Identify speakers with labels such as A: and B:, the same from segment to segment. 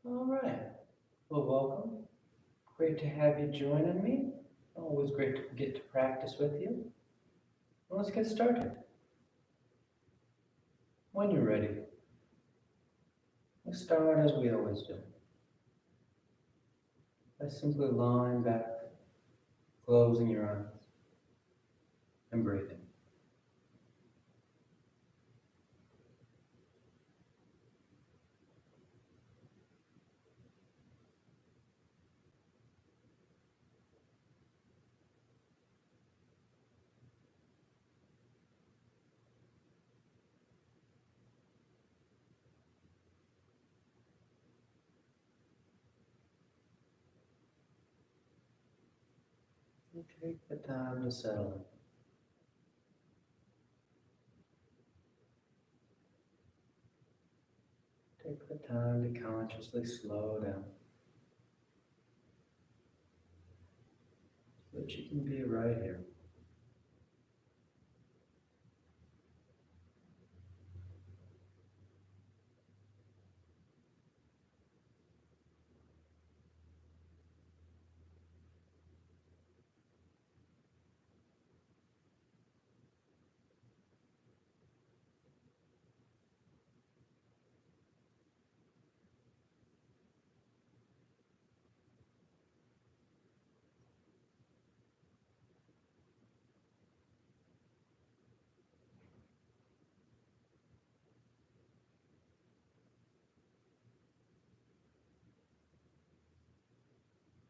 A: All right. Well, welcome. Great to have you joining me. Always great to get to practice with you. Well, let's get started. When you're ready, let's start as we always do by simply lying back, closing your eyes, and breathing. And take the time to settle in. Take the time to consciously slow down so that you can be right here.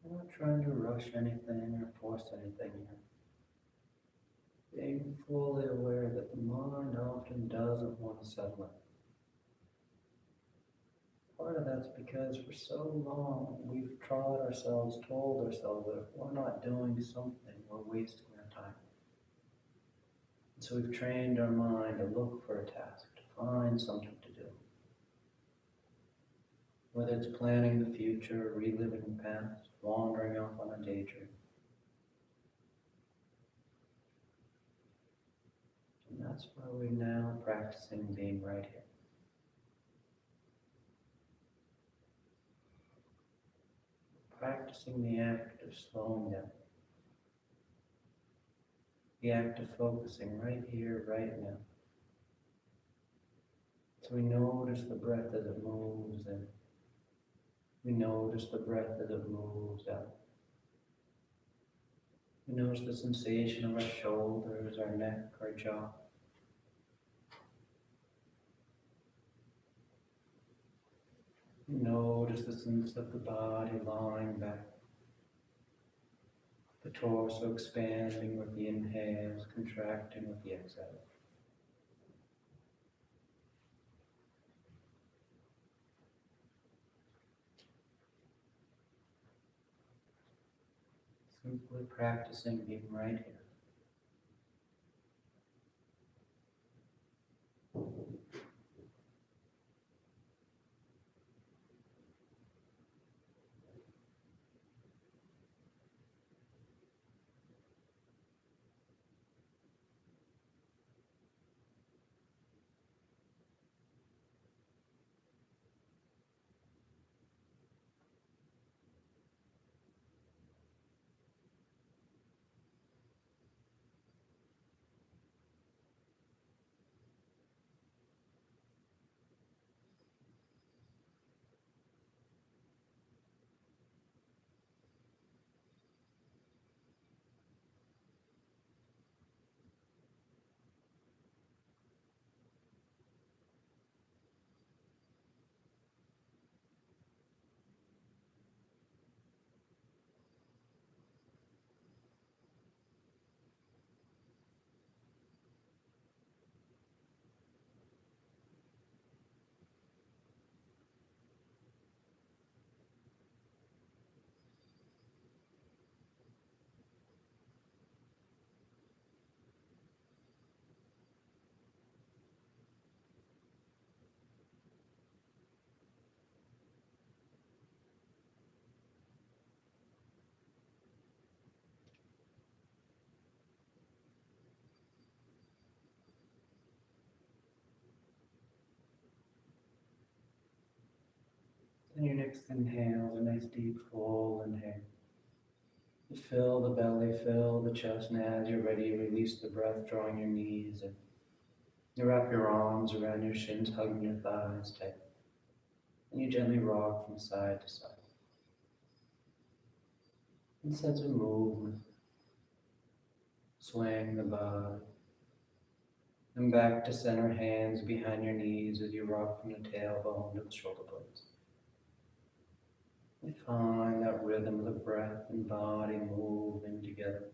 A: We're not trying to rush anything or force anything here. Being fully aware that the mind often doesn't want to settle in. Part of that's because for so long we've told ourselves that if we're not doing something, we're wasting our time. And so we've trained our mind to look for a task, to find something to do. Whether it's planning the future, reliving the past, wandering off on a daydream. And that's why we're now practicing being right here. Practicing the act of slowing down. The act of focusing right here, right now. So we notice the breath as it moves in. We notice the breath as it moves out. We notice the sensation of our shoulders, our neck, our jaw. We notice the sense of the body lying back. The torso expanding with the inhales, contracting with the exhale. Simply practicing being right here. next inhale is a nice deep full inhale. You fill the belly, fill the chest, and as you're ready, release the breath, drawing your knees in. You wrap your arms around your shins, hugging your thighs tight. And you gently rock from side to side. And sense of movement. Swing the body. And back to center, hands behind your knees as you rock from the tailbone to the shoulder blades. You find that rhythm of the breath and body moving together.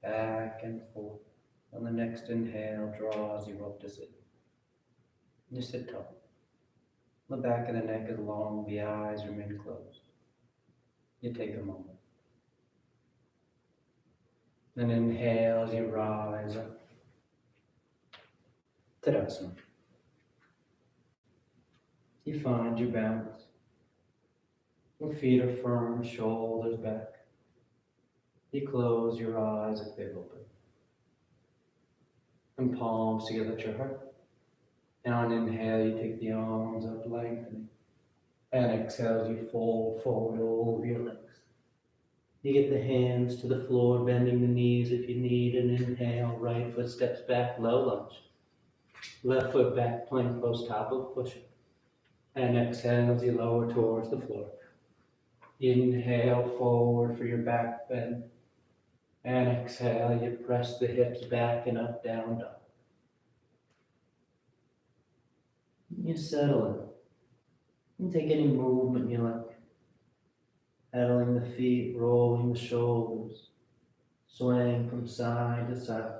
A: Back and forth. On the next inhale, draws you up to sit. You sit tall. The back of the neck is long, the eyes remain closed. You take a moment. Then inhale as you rise up. Tadasana. You find your balance. Your feet are firm, shoulders back. You close your eyes if they've opened. And palms together at your heart. And on inhale, you take the arms up, lengthening. And exhale as you fold forward over your legs. You get the hands to the floor, bending the knees if you need. And inhale, right foot steps back, low lunge. Left foot back, plank pose, top of push-up. And exhale as you lower towards the floor. Inhale forward for your back bend. And exhale, you press the hips back and up, down, down. You settle in. And take any movement you like. Pedaling the feet, rolling the shoulders. Swaying from side to side.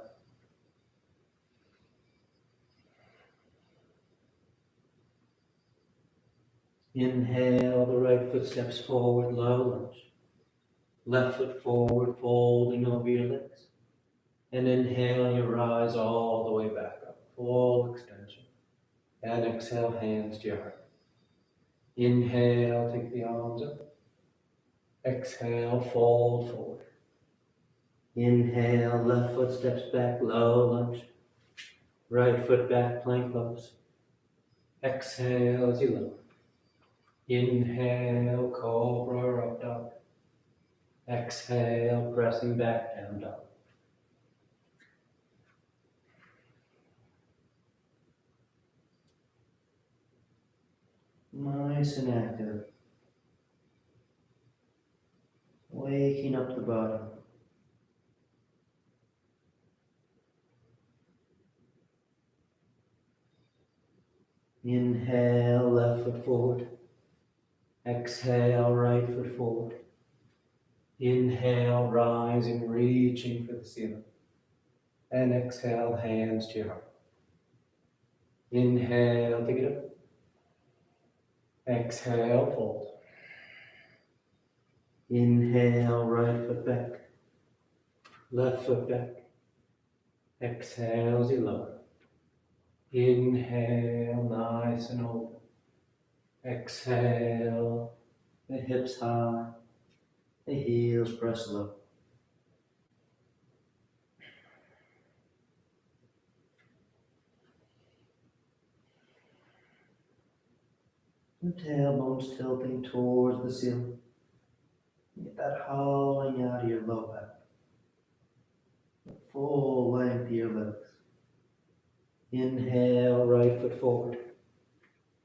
A: Inhale, the right foot steps forward, low lunge. Left foot forward, folding over your legs. And inhale, you rise all the way back up, full extension. And exhale, hands to your heart. Inhale, take the arms up. Exhale, fold forward. Inhale, left foot steps back, low lunge. Right foot back, plank pose. Exhale as you lower. Inhale, cobra up dog. Exhale, pressing back down dog. Nice and active. Waking up the body. Inhale, left foot forward. Exhale, right foot forward. Inhale, rising, reaching for the ceiling. And exhale, hands to your heart. Inhale, take it up. Exhale, fold. Inhale, right foot back. Left foot back. Exhale as you lower. Inhale, nice and open. Exhale, the hips high, the heels press low. The tailbone's tilting towards the ceiling. Get that hollowing out of your low back. The full length of your legs. Inhale, right foot forward.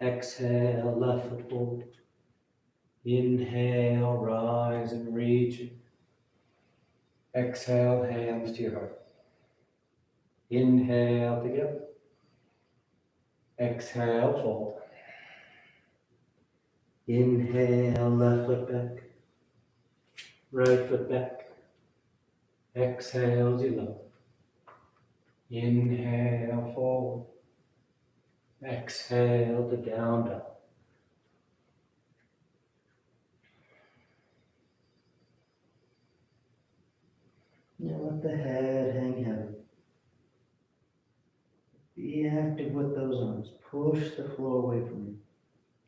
A: Exhale, left foot forward. Inhale, rise and reach. Exhale, hands to your heart. Inhale, together. Exhale, fold. Inhale, left foot back. Right foot back. Exhale, as you lower. Inhale, forward. Exhale to down, down. Now let the head hang heavy. Be active with those arms. Push the floor away from you.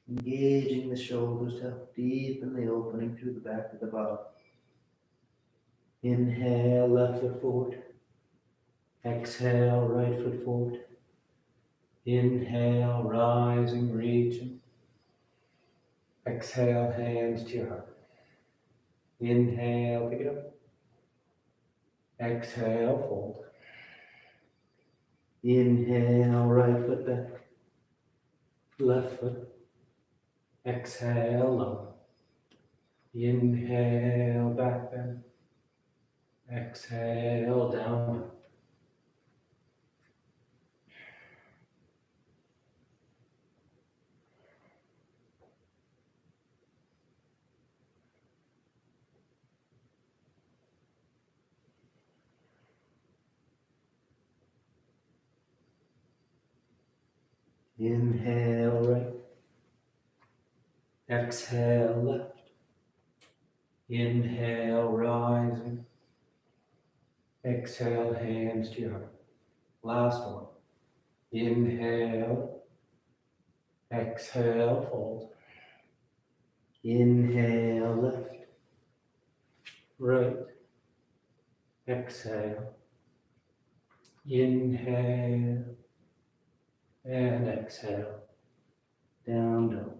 A: Engaging the shoulders to help deepen the opening through the back of the body. Inhale, left foot forward. Exhale, right foot forward. Inhale, rising, reaching.
B: Exhale, hands to your heart. Inhale, pick it up. Exhale, fold. Inhale, right foot back. Left foot. Exhale, lower. Inhale, back bend. Exhale, down. Inhale, right. Exhale, left. Inhale, rising. Exhale, hands to your heart. Last one. Inhale. Exhale, fold. Inhale, left. Right. Exhale. Inhale. And exhale. Down, down.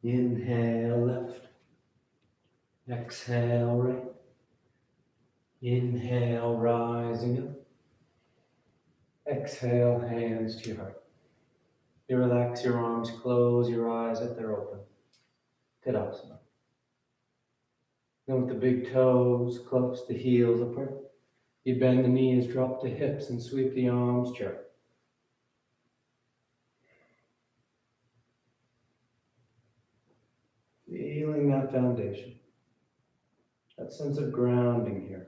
B: Inhale, left. Exhale, right. Inhale, rising up. Exhale, hands to your heart. You relax your arms, close your eyes if they're open. Tadasana. Then with the big toes close, the heels apart. You bend the knees, drop the hips, and sweep the arms gently. Feeling that foundation, that sense of grounding here.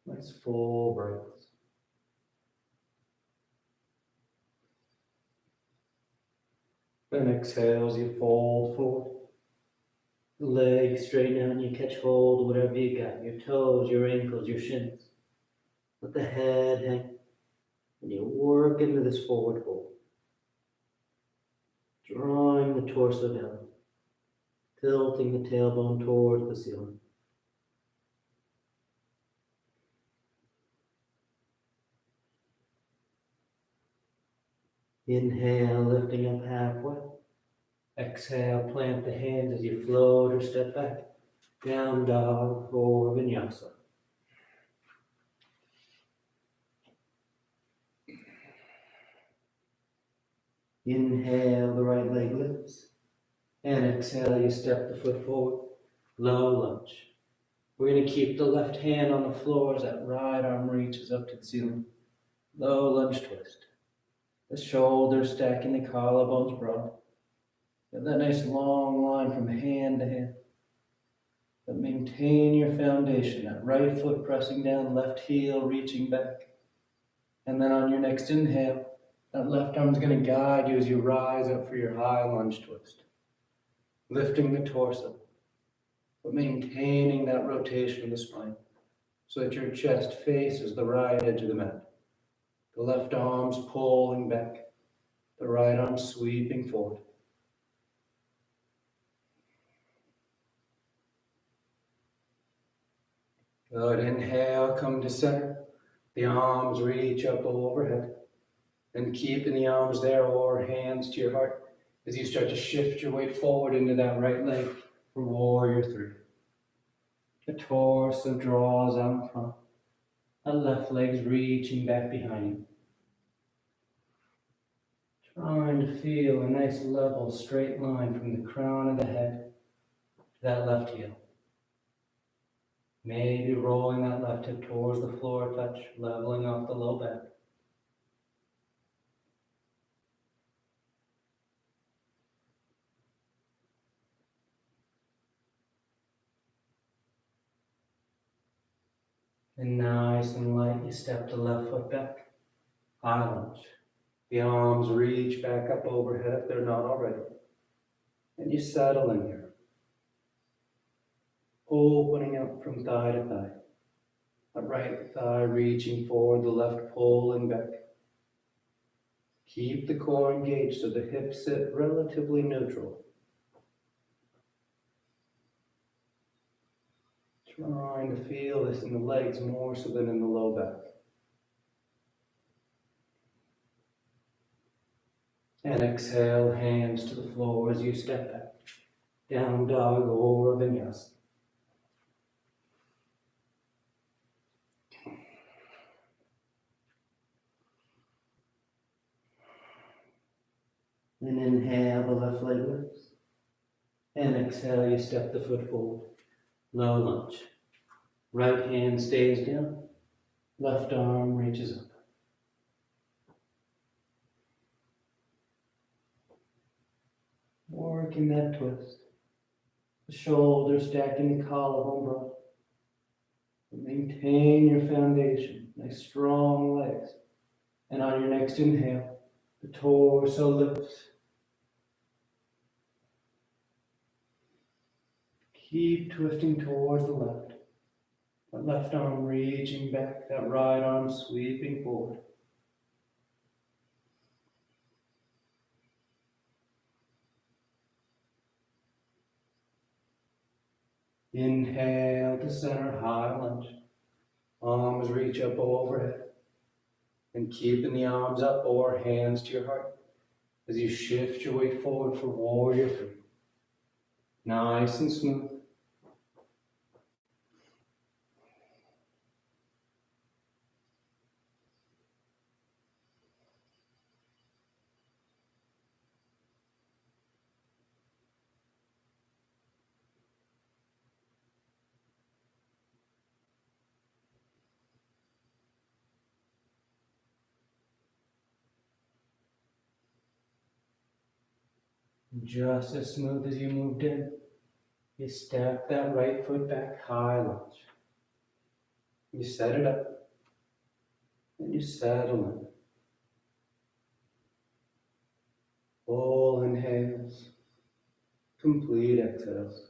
B: Nice full breaths. Then exhale as you fold forward. Legs straighten out and you catch hold of whatever you got. Your toes, your ankles, your shins. Let the head hang. And you work into this forward fold. Drawing the torso down. Tilting the tailbone towards the ceiling. Inhale, lifting up halfway. Exhale, plant the hands as you float or step back. Down dog or vinyasa. Inhale, the right leg lifts. And exhale, you step the foot forward. Low lunge. We're going to keep the left hand on the floor as that right arm reaches up to the ceiling. Low lunge twist. The shoulders stacking, the collarbones broad. Get that nice long line from hand to hand. But maintain your foundation. That right foot pressing down, left heel reaching back. And then on your next inhale, that left arm is going to guide you as you rise up for your high lunge twist. Lifting the torso, but maintaining that rotation of the spine so that your chest faces the right edge of the mat. The left arm's pulling back, the right arm sweeping forward. Good. Inhale, come to center. The arms reach up overhead. And keeping the arms there or hands to your heart as you start to shift your weight forward into that right leg for warrior three. The torso draws out in front. The left leg's reaching back behind you. Trying to feel a nice level straight line from the crown of the head to that left heel. Maybe rolling that left hip towards the floor touch, leveling off the low back. And nice and light, you step the left foot back. High lunge. The arms reach back up overhead if they're not already. And you settle in here. Opening up from thigh to thigh. The right thigh reaching forward, the left pulling back. Keep the core engaged so the hips sit relatively neutral. Trying to feel this in the legs more so than in the low back. And exhale, hands to the floor as you step back. Down dog or vinyasa. And inhale, the left leg lifts. And exhale, you step the foot forward. Low lunge. Right hand stays down. Left arm reaches up. Working that twist. The shoulders stacking the collarbone broad. Maintain your foundation. Nice strong legs. And on your next inhale, the torso lifts. Keep twisting towards the left. That left arm reaching back, that right arm sweeping forward. Inhale to center, high lunge. Arms reach up overhead. And keeping the arms up or hands to your heart as you shift your weight forward for warrior three. Nice and smooth. Just as smooth as you moved in, you step that right foot back, high lunge. You set it up, and you settle in. Full inhales, complete exhales.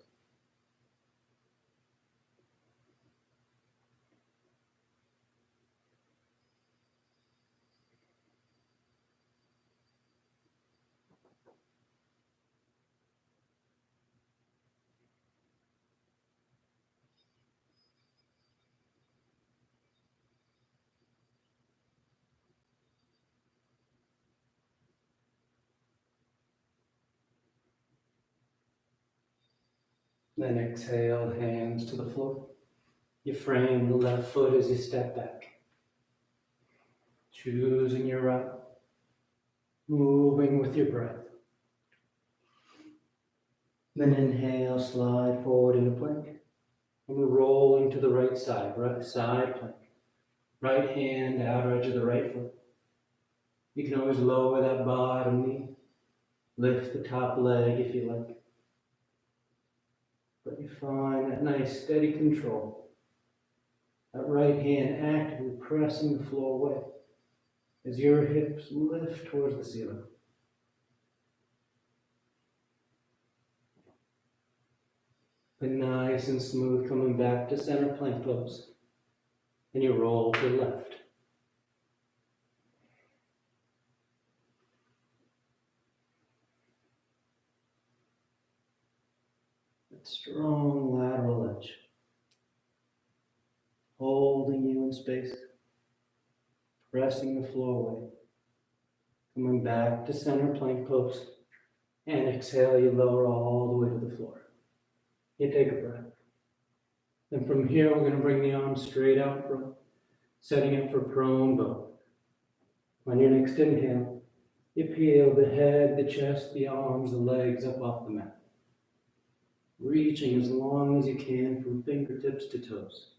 B: Then exhale, hands to the floor. You frame the left foot as you step back. Choosing your route, moving with your breath. Then inhale, slide forward into plank. And we're rolling to the right side plank. Right hand, outer edge of the right foot. You can always lower that bottom knee. Lift the top leg if you like. But you find that nice steady control. That right hand actively pressing the floor away as your hips lift towards the ceiling. But nice and smooth, coming back to center plank pose. And you roll to the left. That strong lateral edge. Holding you in space. Pressing the floor away. Coming back to center plank pose. And exhale, you lower all the way to the floor. You take a breath. Then from here, we're going to bring the arms straight out in front, setting up for prone bow. On your next inhale, you peel the head, the chest, the arms, the legs up off the mat. Reaching as long as you can from fingertips to toes.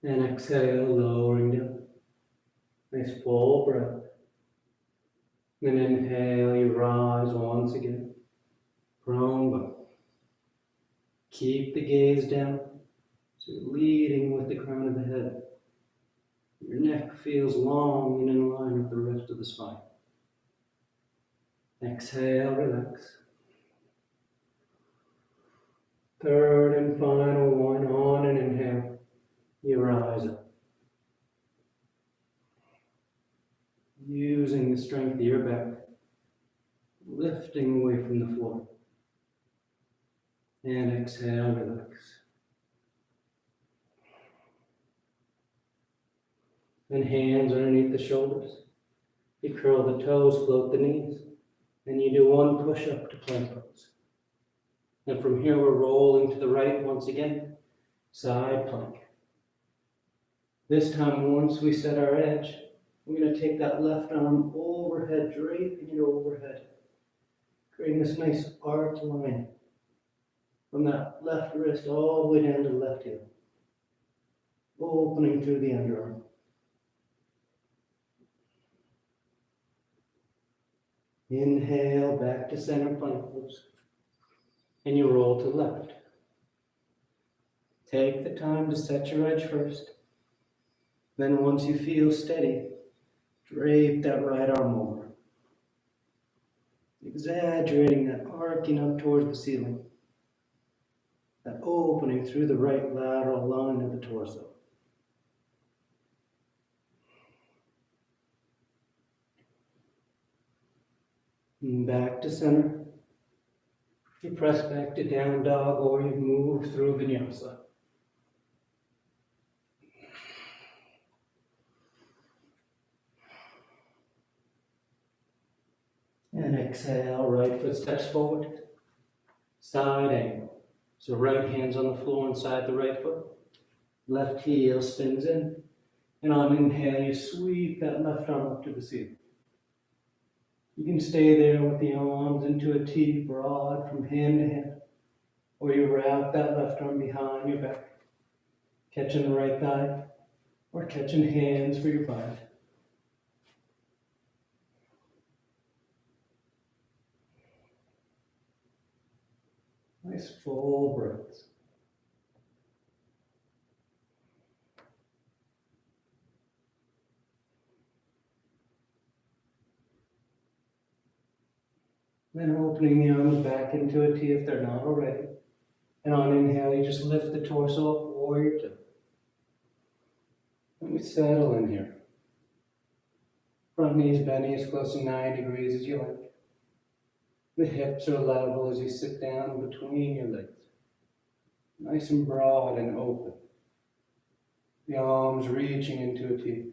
B: And exhale, lowering down. Nice full breath. Then inhale, you rise once again. Prone bow. Keep the gaze down, so you're leading with the crown of the head. Your neck feels long and in line with the rest of the spine. Exhale, relax. Third and final one. On an inhale, you rise up. Using the strength of your back, lifting away from the floor. And exhale, relax. And hands underneath the shoulders. You curl the toes, float the knees. And you do one push-up to plank pose. And from here, we're rolling to the right once again. Side plank. This time, once we set our edge, we're going to take that left arm overhead, draping it overhead. Creating this nice arc line from that left wrist all the way down to the left heel. Opening through the underarm. Inhale, back to center plank pose. And you roll to the left. Take the time to set your edge first. Then once you feel steady, drape that right arm over. Exaggerating that arcing up towards the ceiling. That opening through the right lateral line of the torso. And back to center. You press back to down dog or you move through vinyasa. And exhale, right foot steps forward. Side angle. So right hand's on the floor inside the right foot. Left heel spins in. And on inhale, you sweep that left arm up to the ceiling. You can stay there with the arms into a T, broad from hand to hand. Or you wrap that left arm behind your back, catching the right thigh, or catching hands for your bind. Nice full breaths. Then opening the arms back into a T if they're not already. And on inhale, you just lift the torso up, warrior two. And we settle in here. Front knees bending as close to 90 degrees as you like. The hips are level as you sit down between your legs. Nice and broad and open. The arms reaching into a T.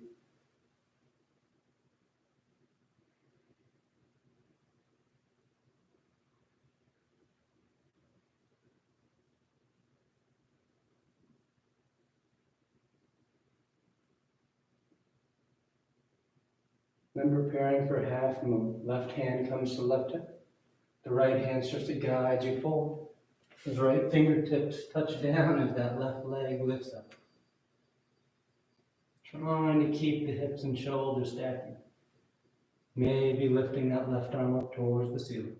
B: Then preparing for half moon. Left hand comes to left hip. The right hand starts to guide you forward. His right fingertips touch down as that left leg lifts up. Trying to keep the hips and shoulders stacking. Maybe lifting that left arm up towards the ceiling.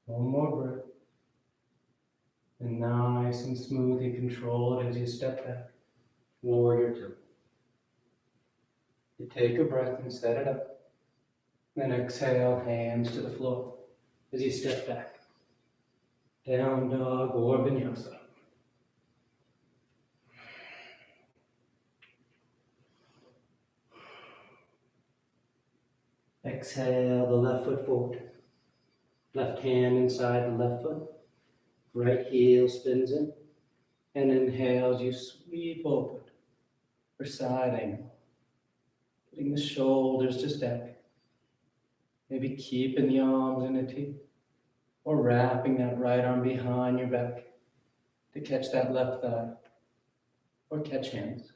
B: One more breath. And nice and smooth, you control it as you step back. Warrior two. You take a breath and set it up. Then exhale, hands to the floor as you step back. Down dog or vinyasa. Exhale, the left foot forward. Left hand inside the left foot. Right heel spins in. And inhales, you sweep open for side angle. Getting the shoulders to stack. Maybe keeping the arms in a T. Or wrapping that right arm behind your back to catch that left thigh. Or catch hands.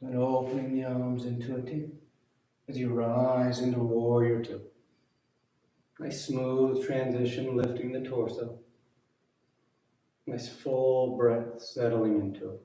B: And opening the arms into a T as you rise into Warrior Two. Nice smooth transition, lifting the torso. Nice full breath settling into it.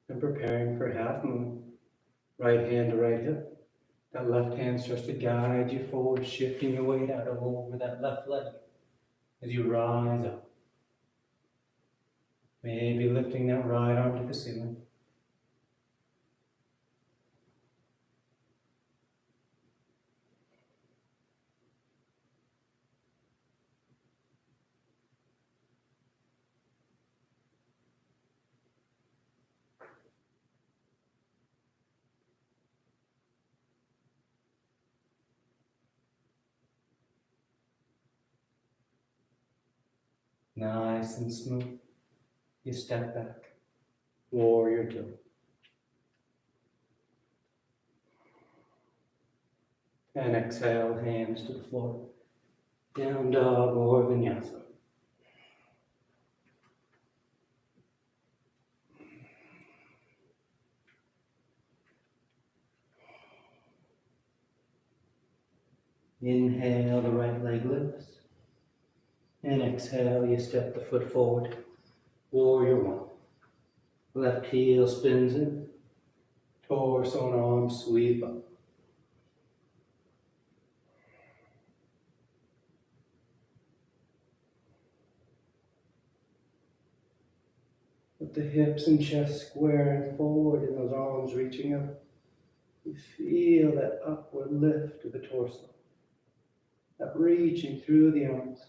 B: And preparing for half moon. Right hand to right hip. That left hand starts to guide you forward, shifting your weight out over that left leg as you rise up. Maybe lifting that right arm to the ceiling. Nice and smooth. You step back. Warrior Two. And exhale, hands to the floor. Down dog or vinyasa. Inhale, the right leg lifts. And exhale, you step the foot forward. Warrior One. Left heel spins in. Torso and arms sweep up. With the hips and chest squaring forward and those arms reaching up. You feel that upward lift of the torso. That reaching through the arms.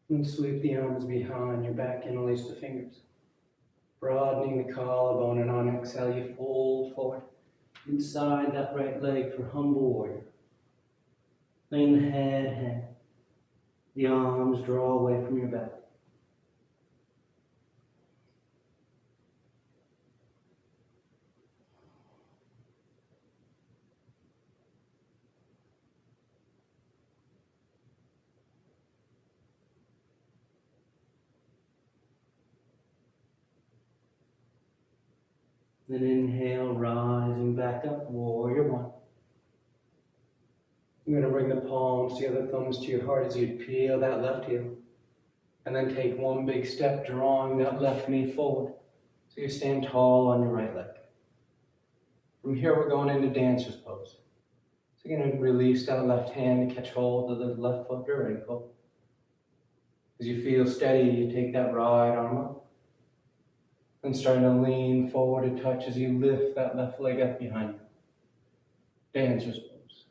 B: And sweep the arms behind your back, interlace the fingers. Broadening the collarbone, and on exhale you fold forward inside that right leg for humble warrior. Letting the head hang. The arms draw away from your back. Then inhale, rising back up, Warrior One. You're going to bring the palms together, thumbs to your heart as you peel that left heel. And then take one big step, drawing that left knee forward. So you stand tall on your right leg. From here, we're going into dancer's pose. So you're going to release that left hand to catch hold of the left foot or ankle. As you feel steady, you take that right arm up. And starting to lean forward a touch as you lift that left leg up behind you. Dancer's pose.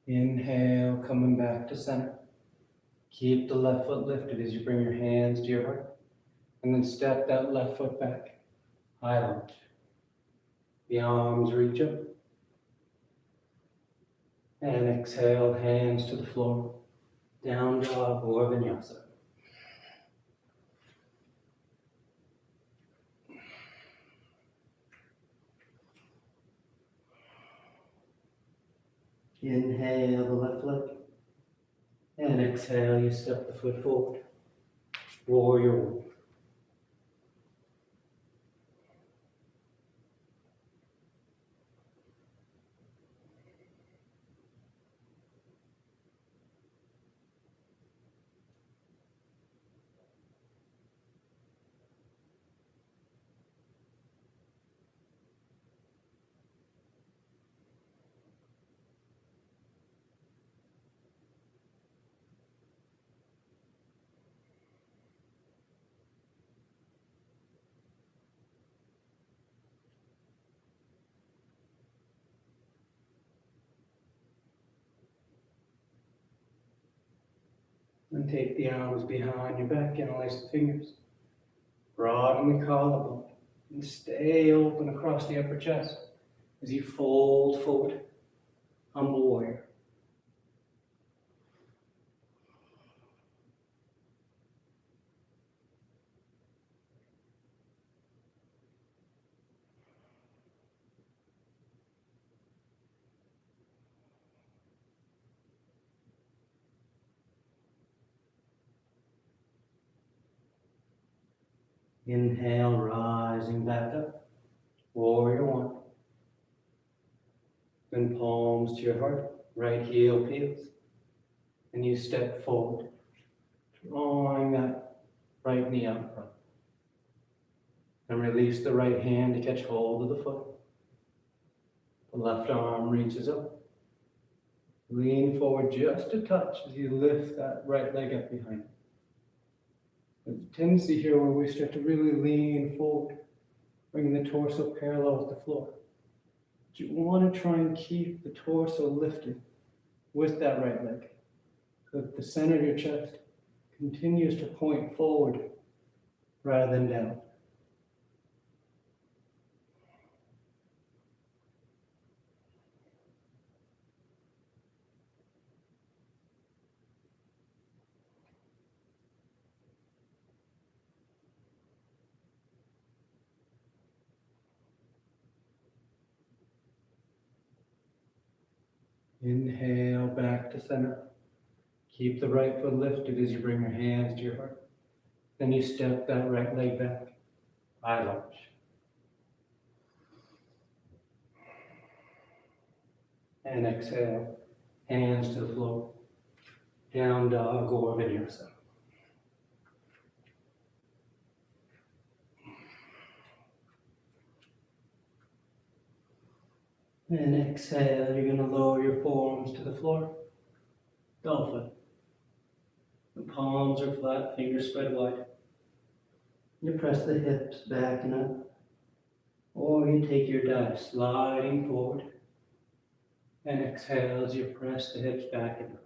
B: Inhale, coming back to center. Keep the left foot lifted as you bring your hands to your heart. And then step that left foot back. High lunge. The arms reach up. And exhale, hands to the floor. Down dog or vinyasa. Inhale the left leg. And exhale, you step the foot forward. Warrior One. And take the arms behind your back, interlace the fingers. Broaden the collarbone and stay open across the upper chest as you fold forward. Humble warrior. Inhale, rising back up. Warrior one. Then palms to your heart, right heel peels. And you step forward, drawing that right knee out front. And release the right hand to catch hold of the foot. The left arm reaches up. Lean forward just a touch as you lift that right leg up behind you. There's a tendency here where we start to really lean forward, bringing the torso parallel with the floor. But you want to try and keep the torso lifted with that right leg, so that the center of your chest continues to point forward rather than down. Inhale back to center. Keep the right foot lifted as you bring your hands to your heart. Then you step that right leg back. High lunge. And exhale. Hands to the floor. Down dog or vinyasa. And exhale, you're going to lower your forearms to the floor. Dolphin. The palms are flat, fingers spread wide. You press the hips back and up. Or you take your dive sliding forward. And exhale as you press the hips back and up.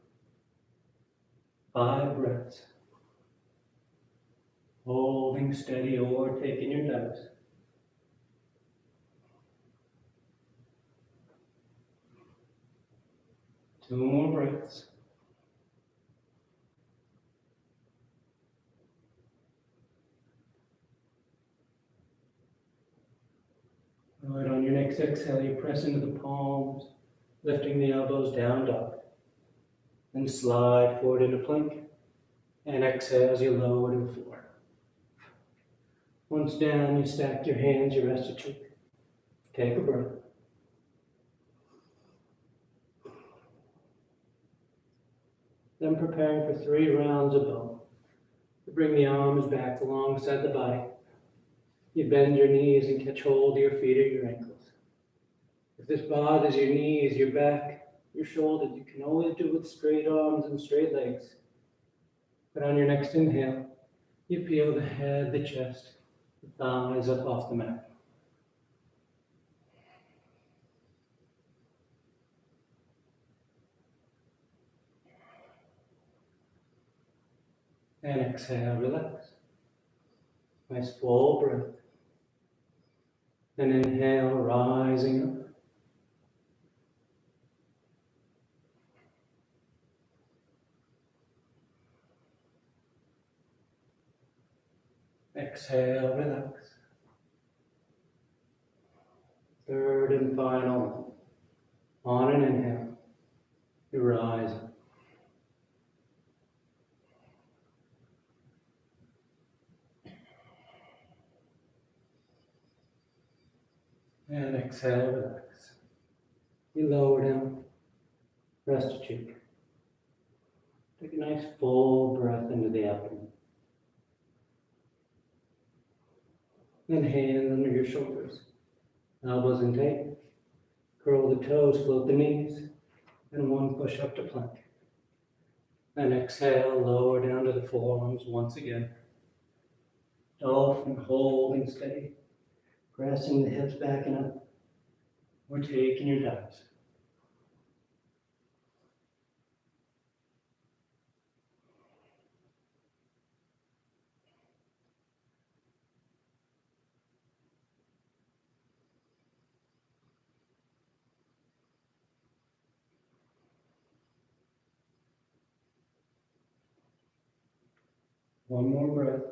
B: 5 breaths. Holding steady or taking your dives. Two more breaths. All right, on your next exhale, you press into the palms, lifting the elbows down dog. Then slide forward into plank. And exhale as you lower to the floor. Once down, you stack your hands, you rest your cheek. Take a breath. Then preparing for 3 rounds of bow. You bring the arms back alongside the body. You bend your knees and catch hold of your feet or your ankles. If this bothers your knees, your back, your shoulders, you can always do it with straight arms and straight legs. But on your next inhale, you peel the head, the chest, the thighs up off the mat. And exhale, relax. Nice full breath. And inhale, rising up. Exhale, relax. Third and final. On an inhale, you rise up. And exhale, relax. You lower down, rest your cheek. Take a nice full breath into the abdomen. Then hands under your shoulders, elbows in tight. Curl the toes, float the knees, and 1 push up to plank. Then exhale, lower down to the forearms once again. Dolphin, holding steady. Pressing the hips back and up. Or taking your dives. One more breath.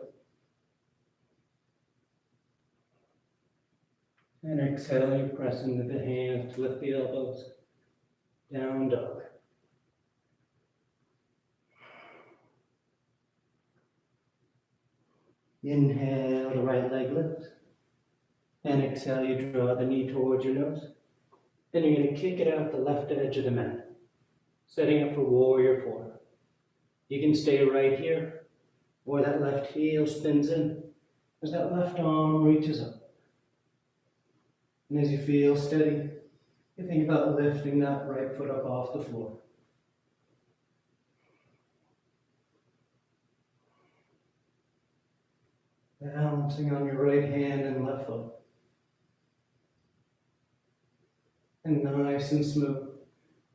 B: And exhale, you press into the hands to lift the elbows. Down dog. Inhale, the right leg lifts. And exhale, you draw the knee towards your nose. Then you're going to kick it out the left edge of the mat. Setting up for warrior four. You can stay right here, or that left heel spins in as that left arm reaches up. And as you feel steady, you think about lifting that right foot up off the floor. Balancing on your right hand and left foot. And nice and smooth.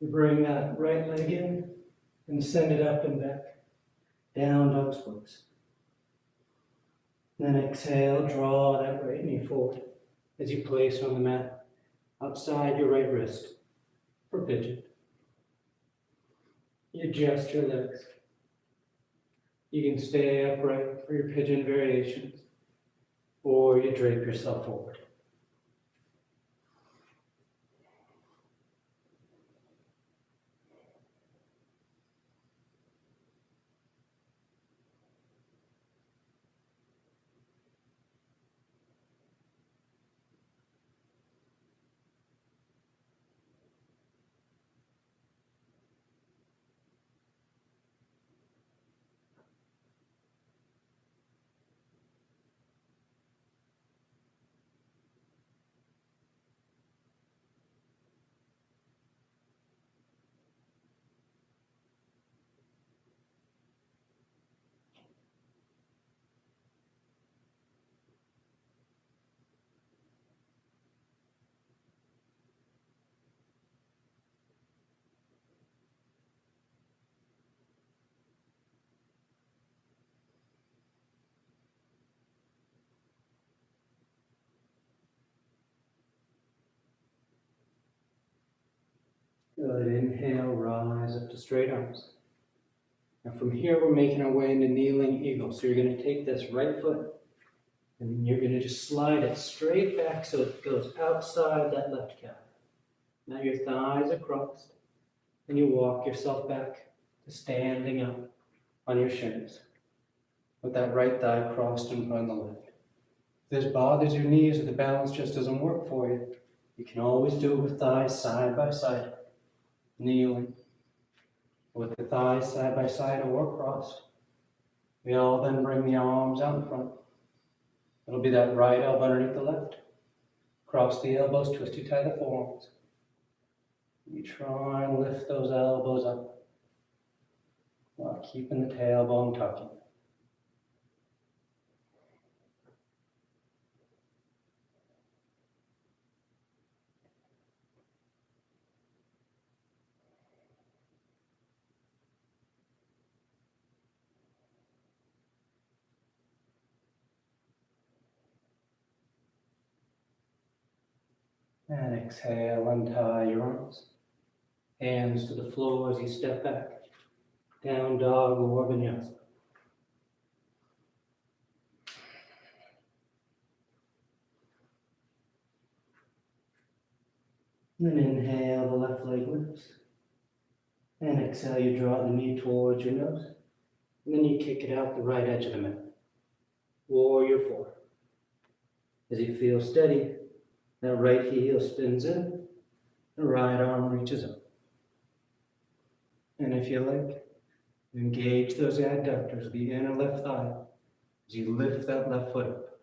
B: You bring that right leg in and send it up and back. Down dog splits. Then exhale, draw that right knee forward as you place on the mat outside your right wrist for pigeon. You adjust your legs. You can stay upright for your pigeon variations, or you drape yourself forward. Good. Inhale, rise up to straight arms. Now from here, we're making our way into kneeling eagle. So you're going to take this right foot and you're going to just slide it straight back so it goes outside that left calf. Now your thighs are crossed and you walk yourself back to standing up on your shins with that right thigh crossed in front of the left. If this bothers your knees or the balance just doesn't work for you, you can always do it with thighs side by side, kneeling, with the thighs side by side or crossed. We all then bring the arms out in front. It'll be that right elbow underneath the left. Cross the elbows, twist you tie the forearms. You try and lift those elbows up while keeping the tailbone tucking. And exhale, untie your arms. Hands to the floor as you step back. Down dog or vinyasa. Then inhale, the left leg lifts. And exhale, you draw the knee towards your nose. And then you kick it out the right edge of the mat. Warrior four. As you feel steady, that right heel spins in, the right arm reaches up. And if you like, engage those adductors, the inner left thigh, as you lift that left foot up.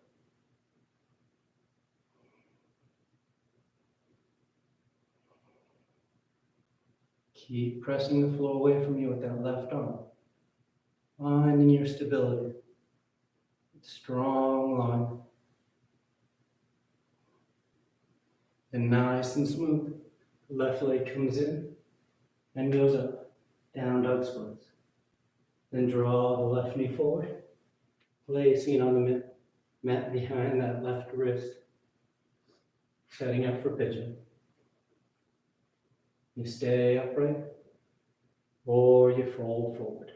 B: Keep pressing the floor away from you with that left arm. Finding your stability. Strong line. And nice and smooth. Left leg comes in and goes up. Down dog splits. Then draw the left knee forward. Placing it on the mat behind that left wrist. Setting up for pigeon. You stay upright or you fold forward.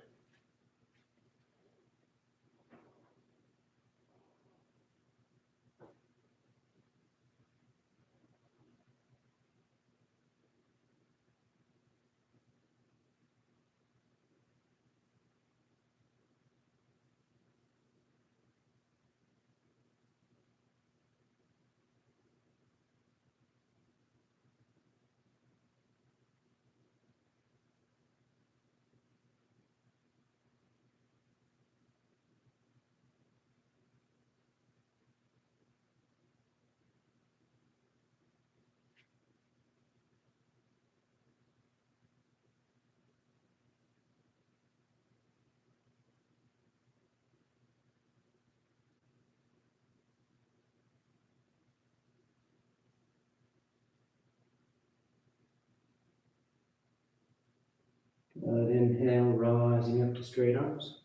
B: Good. Inhale, rising up to straight arms.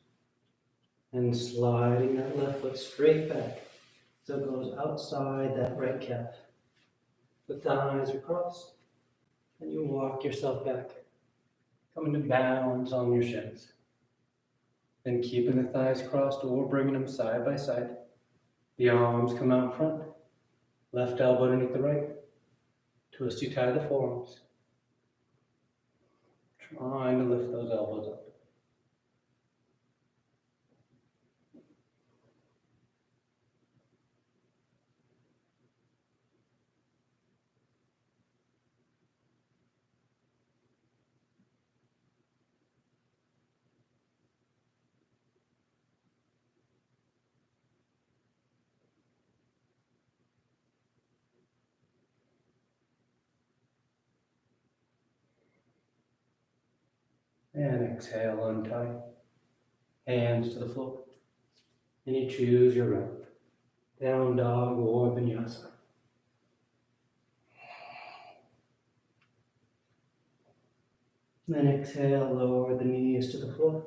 B: And sliding that left foot straight back. So it goes outside that right calf. The thighs are crossed. And you walk yourself back. Coming to balance on your shins. Then keeping the thighs crossed or bringing them side by side. The arms come out front. Left elbow underneath the right. Twist, you tie the forearms. Trying to lift those elbows up. And exhale, untie. Hands to the floor. And you choose your route. Down dog or vinyasa. Then exhale, lower the knees to the floor.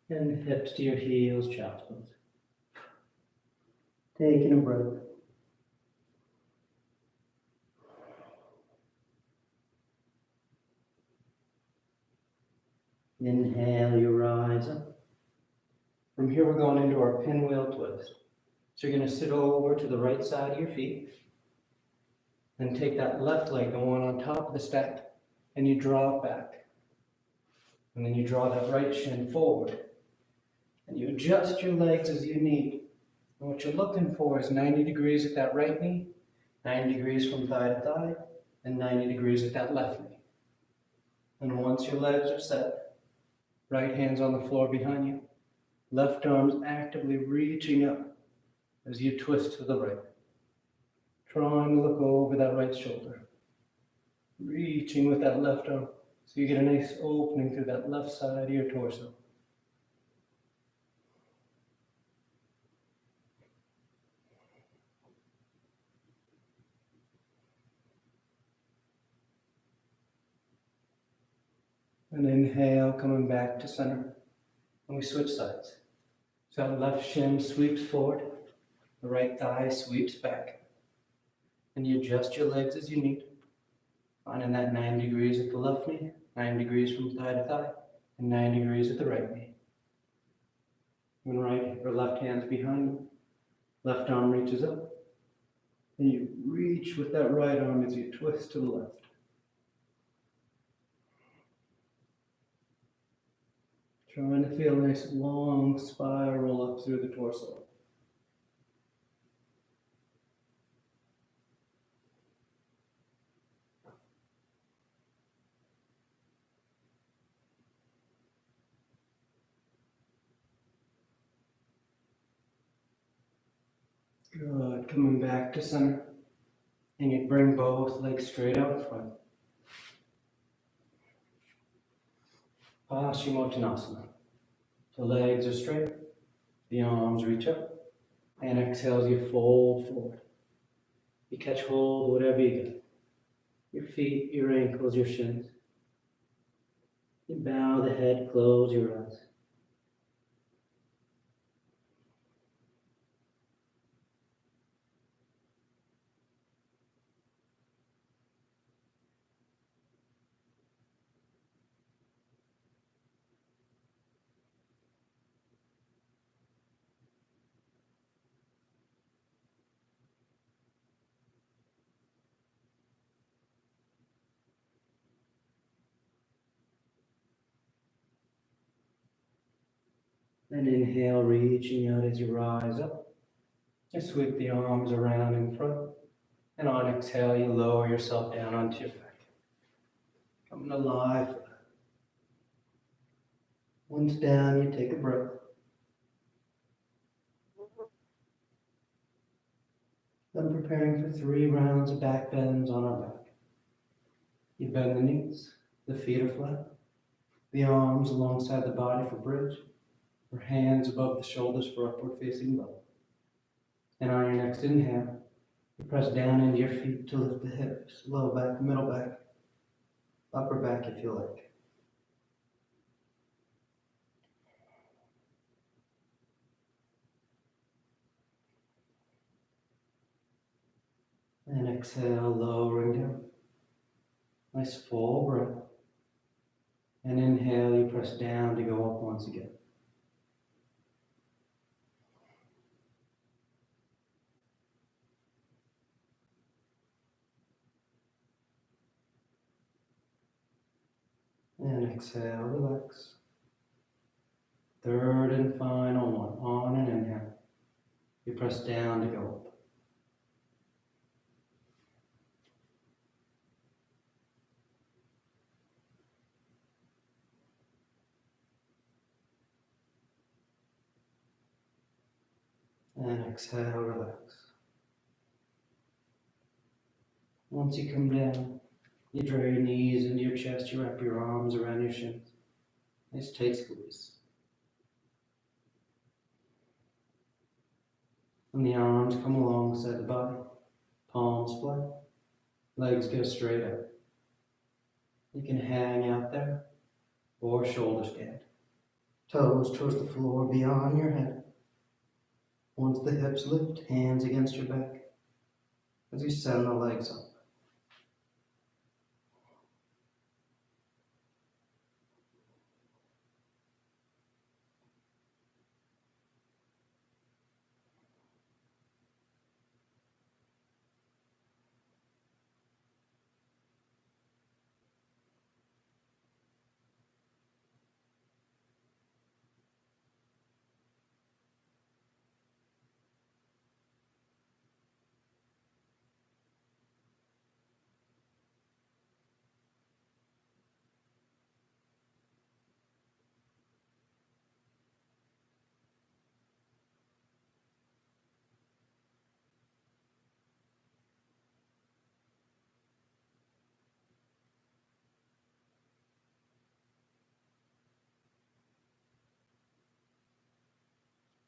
B: And hips to your heels, child's pose. Taking a breath. Inhale, you rise up. From here, we're going into our pinwheel twist. So you're going to sit over to the right side of your feet. Then take that left leg, the one on top of the stack, and you draw it back. And then you draw that right shin forward. And you adjust your legs as you need. And what you're looking for is 90 degrees at that right knee, 90 degrees from thigh to thigh, and 90 degrees at that left knee. And once your legs are set, right hand's on the floor behind you, left arm's actively reaching up as you twist to the right. Trying to look over that right shoulder. Reaching with that left arm so you get a nice opening through that left side of your torso. And inhale, coming back to center. And we switch sides. So that left shin sweeps forward, the right thigh sweeps back. And you adjust your legs as you need. Finding that 90 degrees at the left knee, 90 degrees from thigh to thigh, and 90 degrees at the right knee. And right or left hand's behind you. Left arm reaches up. And you reach with that right arm as you twist to the left. Trying to feel a nice long spiral up through the torso. Good. Coming back to center. And you bring both legs straight out in front. Paschimottanasana. The legs are straight. The arms reach up. And exhale as you fold forward. You catch hold of whatever you get. Your feet, your ankles, your shins. You bow the head, close your eyes. Then inhale, reaching out as you rise up. Just sweep the arms around in front. And on exhale, you lower yourself down onto your back. Coming alive. Once down, you take a breath. Then preparing for 3 rounds of back bends on our back. You bend the knees, the feet are flat. The arms alongside the body for bridge. Or hands above the shoulders for upward facing bow. And on your next inhale, you press down into your feet to lift the hips, low back, middle back, upper back if you like. And exhale, lowering down. Nice full breath. And inhale, you press down to go up once again. And exhale, relax. Third and final one. On an inhale. You press down to go up. And exhale, relax. Once you come down, you draw your knees into your chest, you wrap your arms around your shins. Nice tight squeeze. And the arms come alongside the body. Palms flat. Legs go straight up. You can hang out there or shoulder stand. Toes towards the floor beyond your head. Once the hips lift, hands against your back as you send the legs up.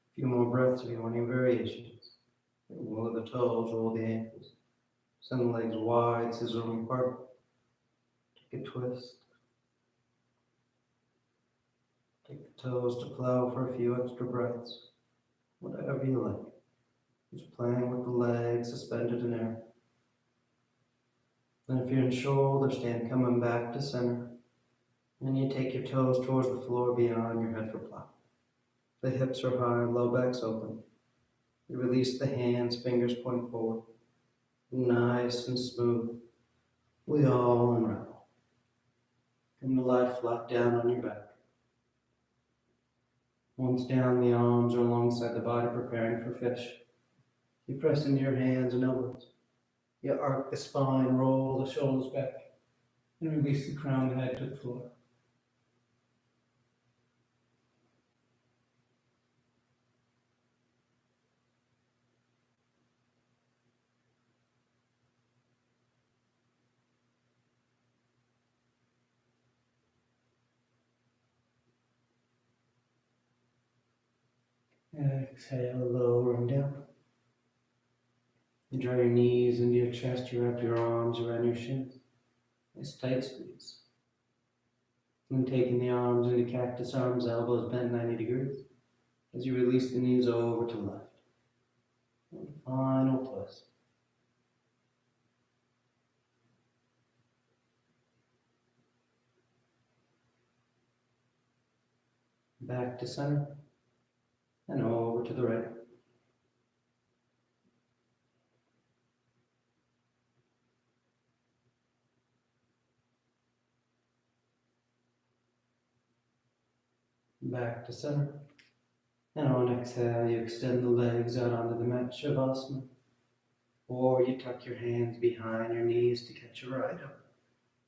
B: A few more breaths if you want any variations. Roll the toes, roll the ankles. Send the legs wide, sizzling apart. Take a twist. Take the toes to plow for a few extra breaths. Whatever you like. Just playing with the legs suspended in air. And if you're in shoulder stand, coming back to center. And you take your toes towards the floor beyond your head for plow. The hips are high, low back's open. You release the hands, fingers point forward. Nice and smooth. We all unravel. Come to lie flat down on your back. Once down, the arms are alongside the body, preparing for fish. You press into your hands and elbows. You arc the spine, roll the shoulders back, and release the crown head to the floor. Exhale, lowering down. You draw your knees into your chest, you wrap your arms around your shins. Nice tight squeeze. And taking the arms into cactus arms, elbows bent 90 degrees. As you release the knees over to left. And final twist. Back to center. And over to the right. Back to center. And on exhale, you extend the legs out onto the mat, Shavasana. Or you tuck your hands behind your knees to catch your right up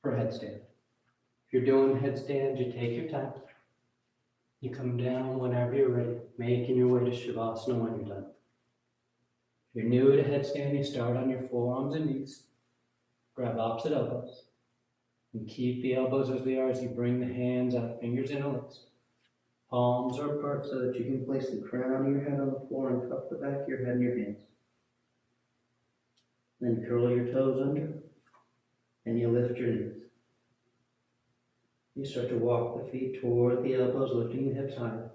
B: for headstand. If you're doing headstand, you take your time. You come down whenever you're ready, making your way to Shavasana when you're done. If you're new to headstand, you start on your forearms and knees. Grab opposite elbows. And keep the elbows as they are as you bring the hands out, fingers interlaced. Palms are apart so that you can place the crown of your head on the floor and cup the back of your head in your hands. Then curl your toes under, and you lift your knees. You start to walk the feet toward the elbows, lifting the hips higher.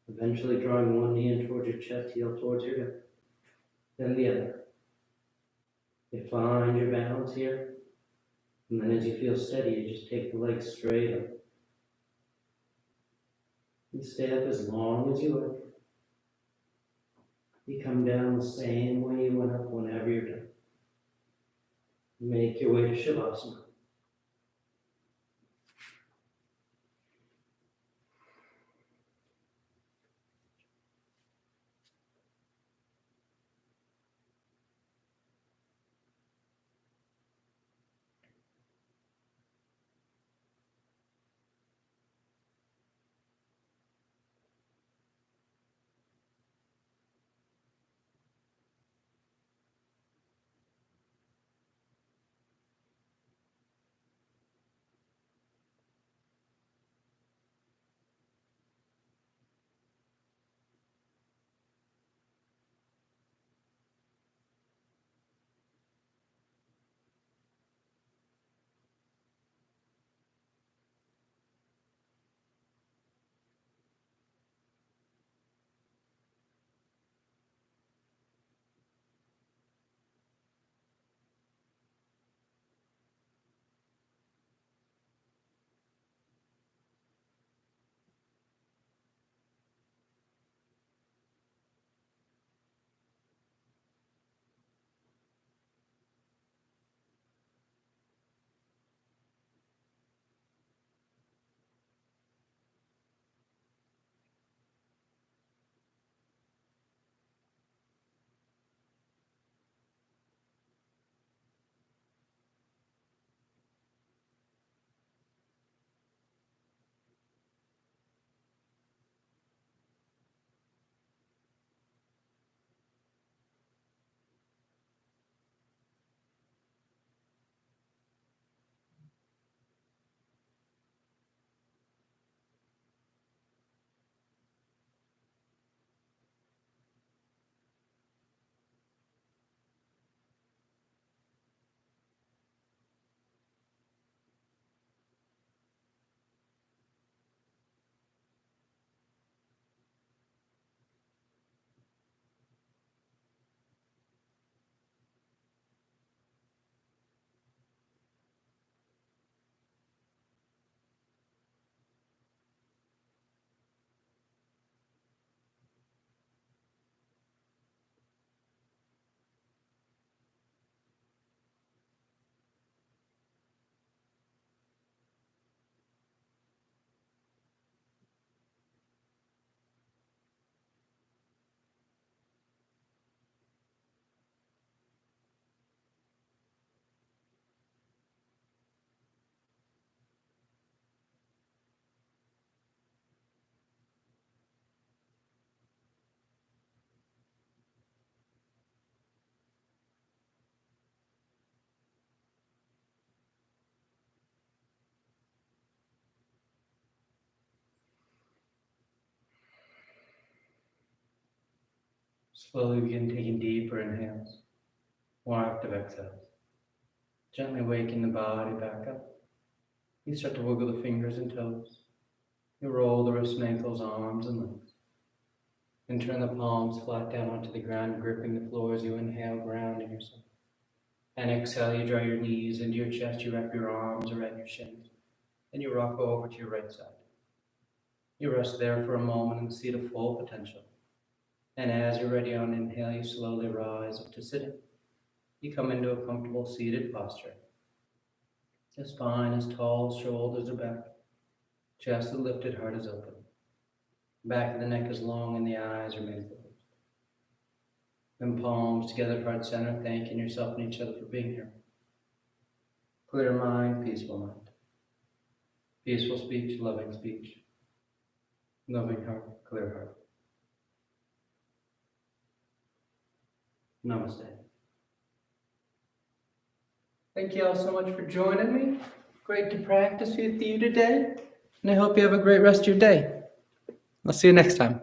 B: Eventually drawing one knee in towards your chest, heel towards your hip. Then the other. You find your balance here. And then as you feel steady, you just take the legs straight up. You stay up as long as you like. You come down the same way you went up whenever you're done. Make your way to Shavasana. Slowly begin taking deeper inhales, more active exhales. Gently waking the body back up. You start to wiggle the fingers and toes. You roll the wrists and ankles, arms and legs. And turn the palms flat down onto the ground, gripping the floor as you inhale, grounding yourself. And exhale, you draw your knees into your chest, you wrap your arms around your shins. And you rock over to your right side. You rest there for a moment and see the full potential. And as you're ready on inhale, you slowly rise up to sitting. You come into a comfortable seated posture. The spine is tall, shoulders are back. Chest is lifted, heart is open. Back of the neck is long and the eyes remain closed. Then palms together, heart center, thanking yourself and each other for being here. Clear mind, peaceful mind. Peaceful speech, loving speech. Loving heart, clear heart. Namaste. Thank you all so much for joining me. Great to practice with you today. And I hope you have a great rest of your day. I'll see you next time.